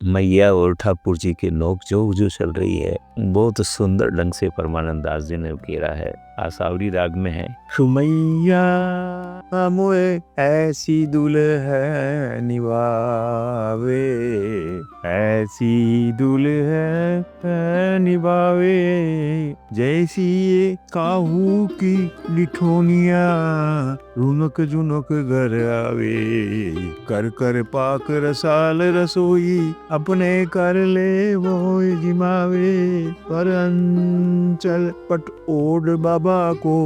मैया और ठाकुर जी की नोकझोंक जो चल रही है बहुत सुंदर ढंग से परमानंद दास जी ने उकेरा है। आसावरी राग में है। सुमैया मोए ऐसी दुल्हन निभावे, ऐसी दुल्हन निभावे, जैसी ये काहू की लिठोनिया रुनक जुनक घर आवे। कर कर पाक रसाल रसोई अपने कर ले वो जिमावे। पर अंचल पट ओढ़ बाबा को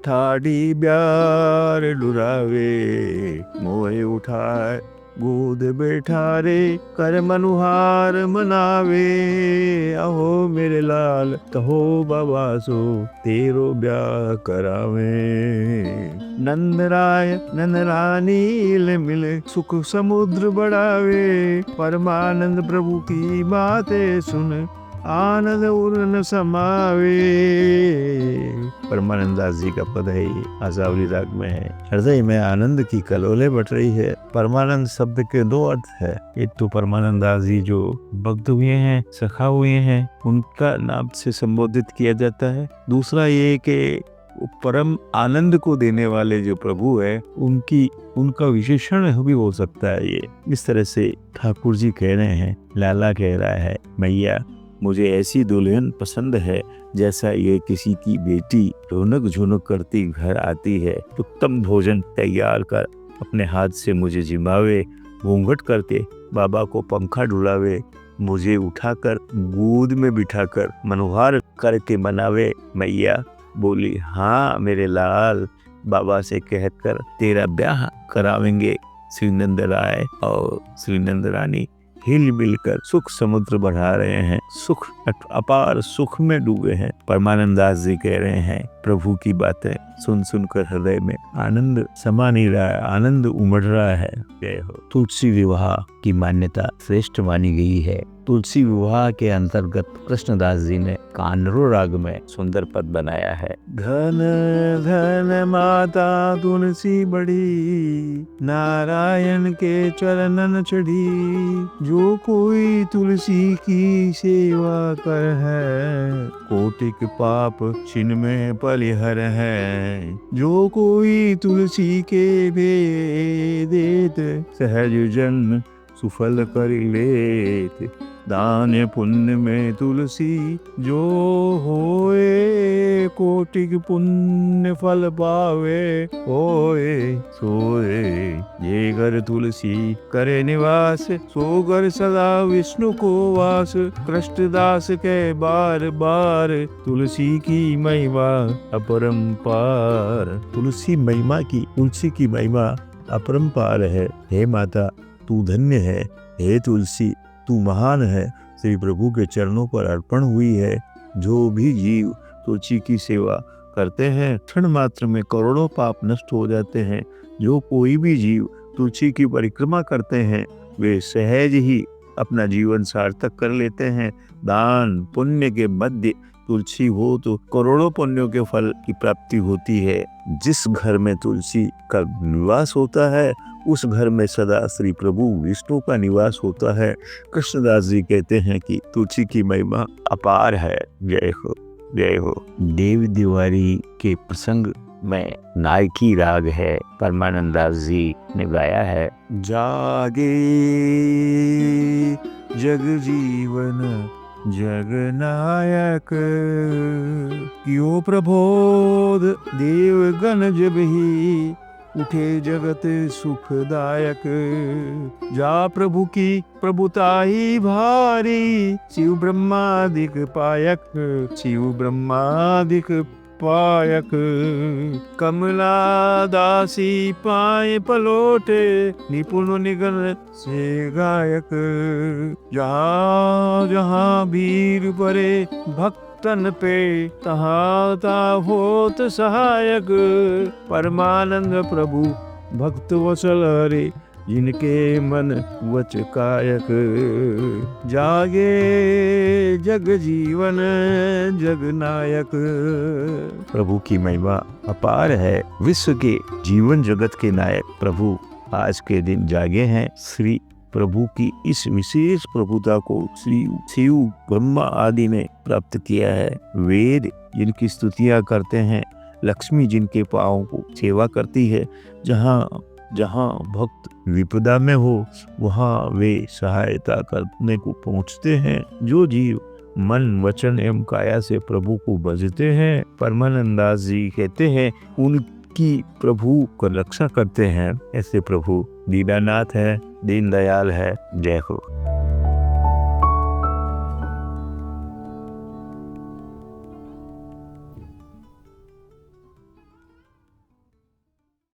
ठाड़ी ब्यार डुरावे। मोए उठाए गोद बैठा रे कर मनुहार मनावे। अहो मेरे लाल कहो बाबा सो तेरो ब्याह करावे। नंदराय नंदरानी मिल सुख समुद्र बढ़ावे। परमानंद प्रभु की बातें सुन आनंद उर्न समावे। परमानंद दास जी का पद है ये, आसावरी राग में है। हृदय में आनंद की कलोले बट रही है। परमानंद शब्द के दो अर्थ है। एक तो परमानंद दास जी जो भक्त हुए हैं, सखा हुए हैं, उनका नाम से संबोधित किया जाता है। दूसरा ये कि परम आनंद को देने वाले जो प्रभु है उनका विशेषण भी हो सकता है। ये इस तरह से ठाकुर जी कह रहे हैं, लाला कह रहा है, मैया मुझे ऐसी दुल्हन पसंद है जैसा ये किसी की बेटी रौनक झुनक करती घर आती है, उत्तम भोजन तैयार कर अपने हाथ से मुझे जिमावे, घूंघट करके बाबा को पंखा डुलावे, मुझे उठाकर गोद में बिठाकर मनोहार करके मनावे। मैया बोली, हाँ मेरे लाल, बाबा से कहकर तेरा ब्याह करावेंगे। श्री नंद राय और श्री नंद रानी हिल मिलकर सुख समुद्र बढ़ा रहे हैं, सुख अपार सुख में डूबे हैं। परमानंद दास जी कह रहे हैं, प्रभु की बातें सुन सुनकर हृदय में आनंद समा नहीं रहा है, आनंद उमड़ रहा है। जय हो। तुलसी विवाह की मान्यता श्रेष्ठ मानी गई है। तुलसी विवाह के अंतर्गत कृष्णदास जी ने कानरो राग में सुंदर पद बनाया है। धन धन माता तुलसी बड़ी, नारायण के चरणन चढ़ी। जो कोई तुलसी की सेवा कर है, कोटिक पाप छिन में परिहर है। जो कोई तुलसी के भेदेत, सहज जन्म सुफल कर लेत। दान पुण्य में तुलसी जो होए, कोटिक पुण्य फल पावे। होए सोए ये घर तुलसी करे निवास, सो घर सदा विष्णु को वास। कृष्णदास के बार बार, तुलसी की महिमा अपरंपार। तुलसी की महिमा अपरंपार है। हे माता तू धन्य है, हे तुलसी तू महान है। श्री प्रभु के चरणों पर अर्पण हुई है। जो भी जीव तुलसी की सेवा करते हैं, क्षण मात्र में करोड़ों पाप नष्ट हो जाते हैं। जो कोई भी जीव तुलसी की परिक्रमा करते हैं, वे सहज ही अपना जीवन सार्थक कर लेते हैं। दान पुण्य के मध्य तुलसी हो तो करोड़ों पुण्यों के फल की प्राप्ति होती है। जिस घर में तुलसी का निवास होता है, उस घर में सदा श्री प्रभु विष्णु का निवास होता है। कृष्णदास जी कहते हैं कि तुलसी की महिमा अपार है। जय हो, जय हो। देव दिवाली के प्रसंग में नायकी राग है, परमानंद दास जी ने गाया है। जागे जग जीवन जगनायक, क्यों प्रबोध देवगण जब ही, उठे जगत सुखदायक। जा प्रभु की प्रभुताई भारी, शिव ब्रह्मादिक पायक। शिव ब्रह्मादिक पायक। कमला दासी पाए पलोटे, निपुण निगन से गायक। जहाँ जहाँ वीर परे भक्तन पे, तहाँ तहाँ होत सहायक। परमानंद प्रभु भक्त वसल हरे, जिनके मन वच कायक। जागे जग जीवन जग नायक। प्रभु की महिमा अपार है। विश्व के जीवन जगत के नायक प्रभु आज के दिन जागे हैं। श्री प्रभु की इस विशेष प्रभुता को श्री शिव ब्रह्मा आदि ने प्राप्त किया है। वेद जिनकी स्तुतियाँ करते हैं, लक्ष्मी जिनके पाँव को सेवा करती है, जहाँ भक्त विपदा में हो वहाँ वे सहायता करने को पहुँचते हैं। जो जीव मन वचन एवं काया से प्रभु को भजते हैं, परमानंदास जी कहते हैं, उनकी प्रभु को रक्षा करते हैं। ऐसे प्रभु दीनानाथ है, दीनदयाल है। जय हो।